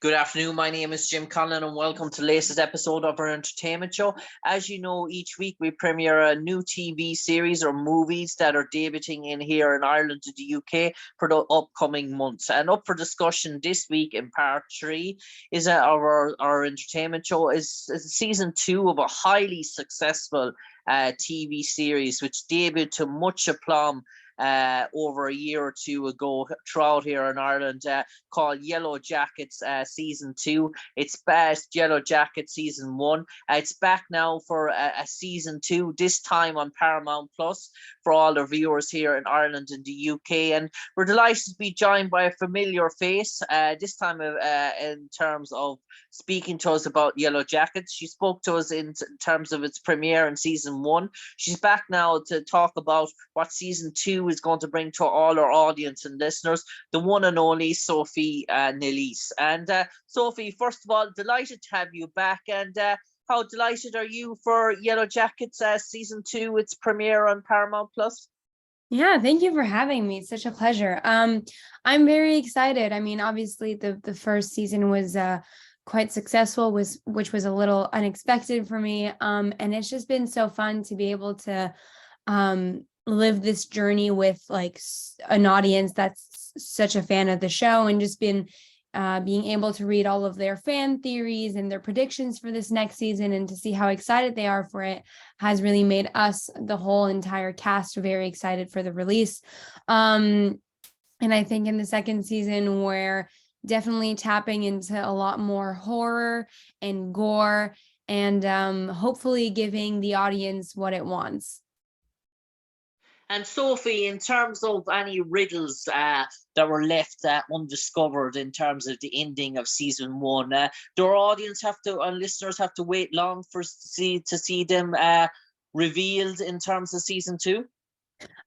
Good afternoon. My name is Jim Conlan and welcome to the latest episode of our entertainment show. As you know, each week we premiere a new TV series or movies that are debuting in here in Ireland and the UK for the upcoming months. And up for discussion this week in part 3 is our entertainment show is season 2 of a highly successful TV series which debuted to much aplomb over a year or two ago throughout here in Ireland, called Yellowjackets season 2. It's past Yellowjackets season 1. It's back now for a season 2, this time on Paramount Plus for all the viewers here in Ireland and the UK. And we're delighted to be joined by a familiar face, this time in terms of speaking to us about Yellowjackets. She spoke to us in terms of its premiere in season 1. She's back now to talk about what season 2 is going to bring to all our audience and listeners, the one and only Sophie Nélisse. And Sophie, first of all, delighted to have you back. And how delighted are you for Yellowjackets season 2, its premiere on Paramount Plus? Yeah, thank you for having me. It's such a pleasure. I'm very excited. I mean, obviously the first season was quite successful, which was a little unexpected for me. And it's just been so fun to be able to live this journey with like an audience that's such a fan of the show, and just being able to read all of their fan theories and their predictions for this next season, and to see how excited they are for it has really made us, the whole entire cast, very excited for the release. And I think in the second season, we're definitely tapping into a lot more horror and gore, and hopefully giving the audience what it wants. And Sophie, in terms of any riddles that were left undiscovered in terms of the ending of season 1, do our audience have to, and listeners have to wait long to see them revealed in terms of season 2?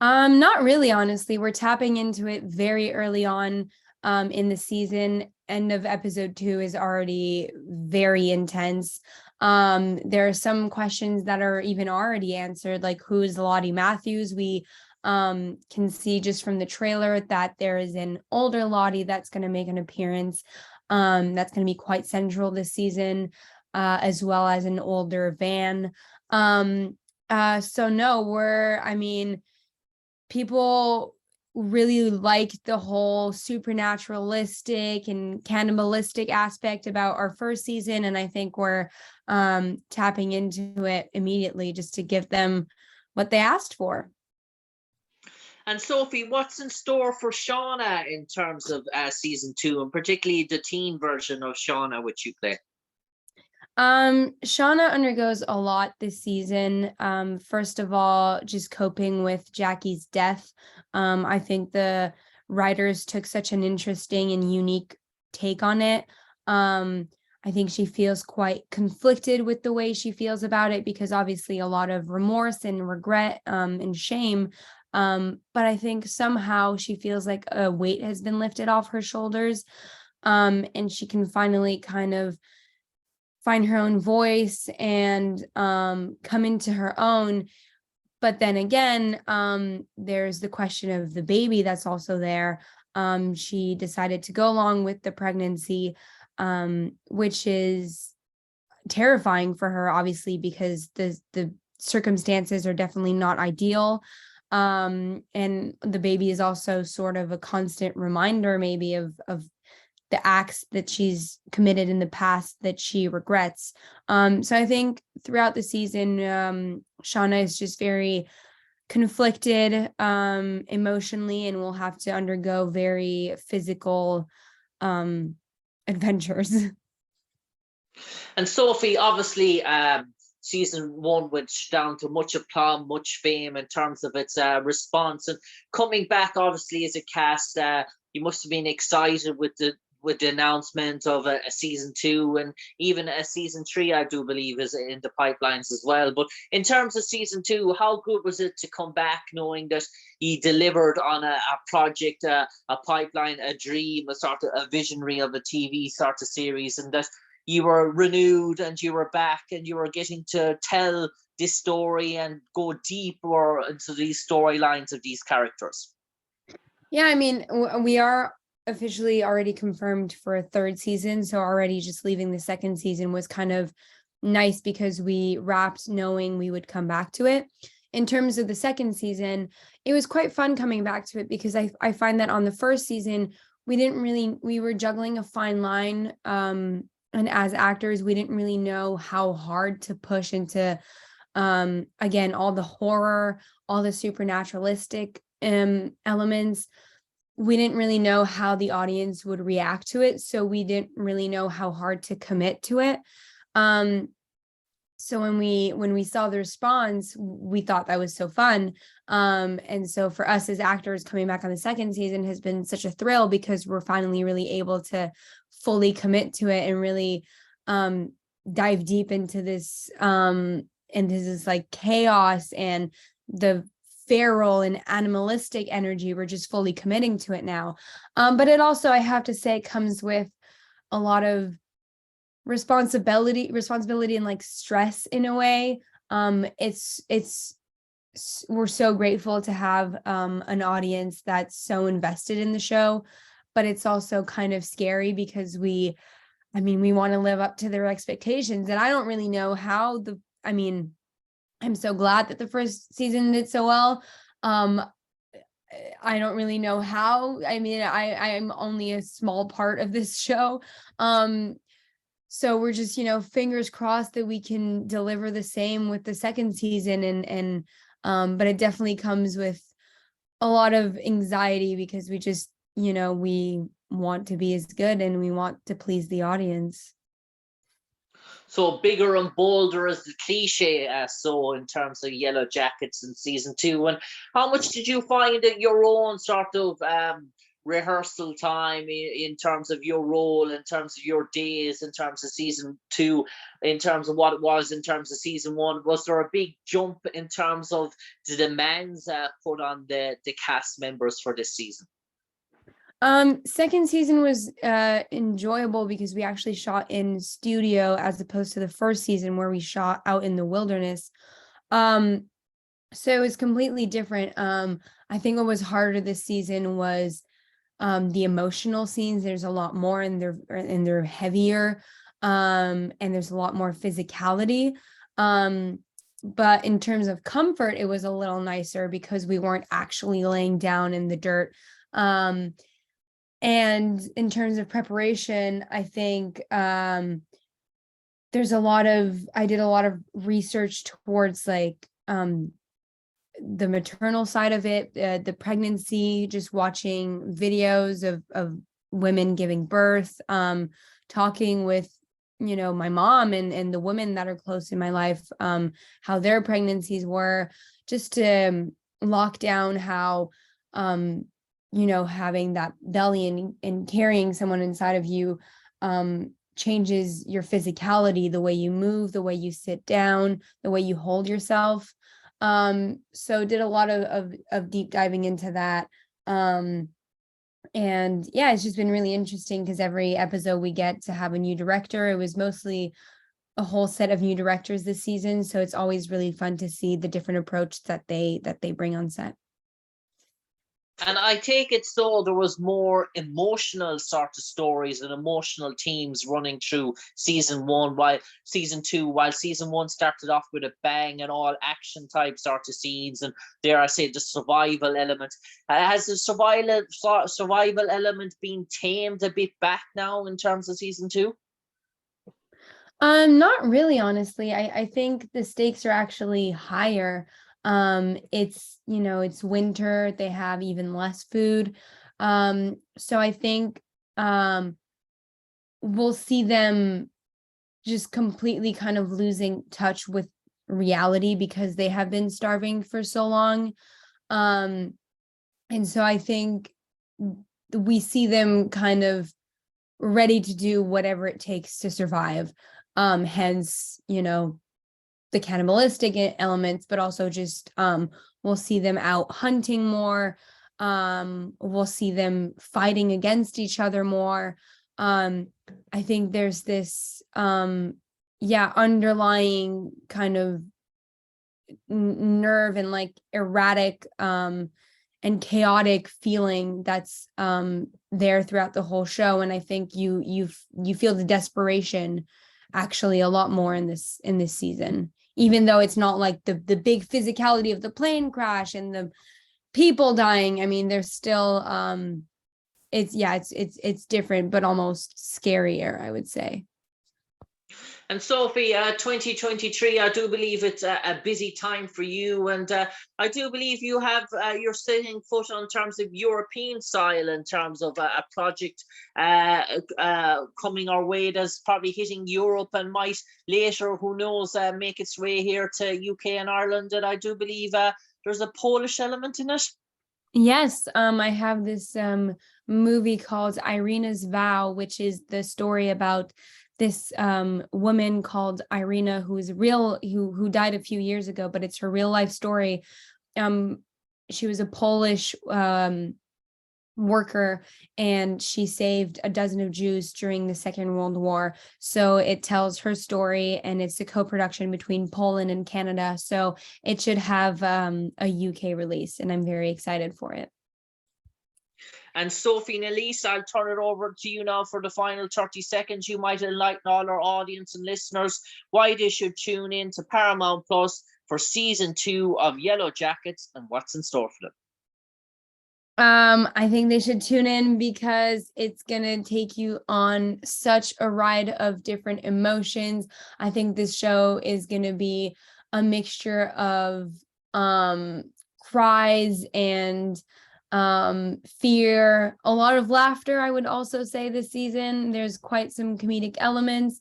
Not really, honestly. We're tapping into it very early on in the season. End of episode 2 is already very intense. There are some questions that are even already answered, like who's Lottie Matthews. We can see just from the trailer that there is an older Lottie that's going to make an appearance. That's going to be quite central this season, as well as an older Van. So no, people really like the whole supernaturalistic and cannibalistic aspect about our first season, and I think we're tapping into it immediately just to give them what they asked for. And Sophie, what's in store for Shauna in terms of season 2, and particularly the teen version of Shauna which you play? Shauna undergoes a lot this season. First of all, just coping with Jackie's death. I think the writers took such an interesting and unique take on it. I think she feels quite conflicted with the way she feels about it, because obviously a lot of remorse and regret and shame. But I think somehow she feels like a weight has been lifted off her shoulders, and she can finally kind of find her own voice and come into her own. But then again, there's the question of the baby that's also there. She decided to go along with the pregnancy, which is terrifying for her, obviously, because the circumstances are definitely not ideal. And the baby is also sort of a constant reminder maybe of the acts that she's committed in the past that she regrets. So I think throughout the season, Shauna is just very conflicted emotionally, and will have to undergo very physical adventures. And Sophie, obviously, season 1 went down to much aplomb, much fame in terms of its response. And coming back, obviously, as a cast, you must have been excited with the announcement of a season 2, and even a season 3, I do believe, is in the pipelines as well. But in terms of season 2, how good was it to come back knowing that he delivered on a project, a pipeline, a dream, a sort of a visionary of a TV sort of series, and that you were renewed and you were back and you were getting to tell this story and go deeper into these storylines of these characters? Yeah, I mean, we are officially already confirmed for a third season, so already just leaving the second season was kind of nice because we wrapped knowing we would come back to it. In terms of the second season, it was quite fun coming back to it because I find that on the first season, we were juggling a fine line. And as actors, we didn't really know how hard to push into, again, all the horror, all the supernaturalistic elements. We didn't really know how the audience would react to it. So we didn't really know how hard to commit to it. So when we saw the response, we thought that was so fun. And so for us as actors, coming back on the second season has been such a thrill because we're finally really able to fully commit to it and really dive deep into this like chaos and the feral and animalistic energy. We're just fully committing to it now. But it also, I have to say, comes with a lot of responsibility and like stress in a way. We're so grateful to have an audience that's so invested in the show, but it's also kind of scary because we want to live up to their expectations, and I don't really know how I'm so glad that the first season did so well. I don't really know how. I'm only a small part of this show. So we're just, fingers crossed that we can deliver the same with the second season. But it definitely comes with a lot of anxiety because we just, we want to be as good and we want to please the audience. So bigger and bolder as the cliche, so in terms of Yellowjackets in season 2. And how much did you find in your own sort of rehearsal time in terms of your role, in terms of your days, in terms of season 2, in terms of what it was in terms of season 1? Was there a big jump in terms of the demands put on the cast members for this season? Second season was enjoyable because we actually shot in studio as opposed to the first season where we shot out in the wilderness. So it was completely different. I think what was harder this season was the emotional scenes. There's a lot more and they're heavier, and there's a lot more physicality. But in terms of comfort, it was a little nicer because we weren't actually laying down in the dirt. And in terms of preparation, I think I did a lot of research towards like the maternal side of it, the pregnancy, just watching videos of women giving birth, talking with, my mom and the women that are close in my life, how their pregnancies were, just to lock down how, having that belly and carrying someone inside of you changes your physicality, the way you move, the way you sit down, the way you hold yourself. So did a lot of deep diving into that. And yeah, it's just been really interesting because every episode we get to have a new director. It was mostly a whole set of new directors this season. So it's always really fun to see the different approach that they bring on set. And I take it so there was more emotional sort of stories and emotional themes running through season 1, while season 1 started off with a bang and all action type sort of scenes, and dare I say the survival element. Has the survival element been tamed a bit back now in terms of season 2? Not really, honestly. I think the stakes are actually higher. It's winter, they have even less food. So I think we'll see them just completely kind of losing touch with reality because they have been starving for so long. And so I think we see them kind of ready to do whatever it takes to survive. Hence, the cannibalistic elements, but also just we'll see them out hunting more. We'll see them fighting against each other more. I think there's this underlying kind of nerve and like erratic and chaotic feeling that's there throughout the whole show. And I think you feel the desperation actually a lot more in this season, even though it's not like the big physicality of the plane crash and the people dying. I mean, there's still it's different, but almost scarier, I would say. And Sophie, 2023, I do believe it's a busy time for you. And I do believe you have, you're setting foot on terms of European style in terms of a project coming our way that's probably hitting Europe and might later, who knows, make its way here to UK and Ireland. And I do believe there's a Polish element in it. Yes, I have this movie called Irina's Vow, which is the story about this woman called Irina, who died a few years ago, but it's her real life story. She was a Polish worker, and she saved a dozen of Jews during the Second World War. So it tells her story, and it's a co-production between Poland and Canada. So it should have a UK release, and I'm very excited for it. And Sophie Nélisse, I'll turn it over to you now for the final 30 seconds. You might enlighten all our audience and listeners why they should tune in to Paramount Plus for season 2 of Yellowjackets and what's in store for them. I think they should tune in because it's gonna take you on such a ride of different emotions. I think this show is gonna be a mixture of cries and fear, a lot of laughter. I would also say this season there's quite some comedic elements,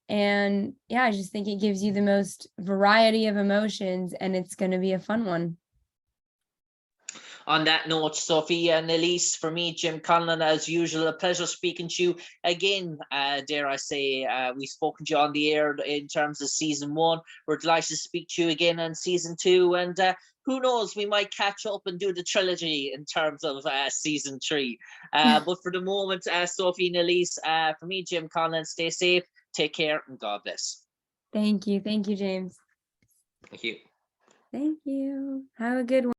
and yeah, I just think it gives you the most variety of emotions, and it's going to be a fun one. On that note, Sophie Nélisse, for me, Jim Conlan, as usual, a pleasure speaking to you again. Dare I say, we've spoken to you on the air in terms of season 1. We're delighted to speak to you again on season 2, and who knows, we might catch up and do the trilogy in terms of season 3. But for the moment, Sophie Nélisse, for me, Jim Conlan, stay safe, take care, and God bless. Thank you, James. Thank you. Thank you. Have a good one.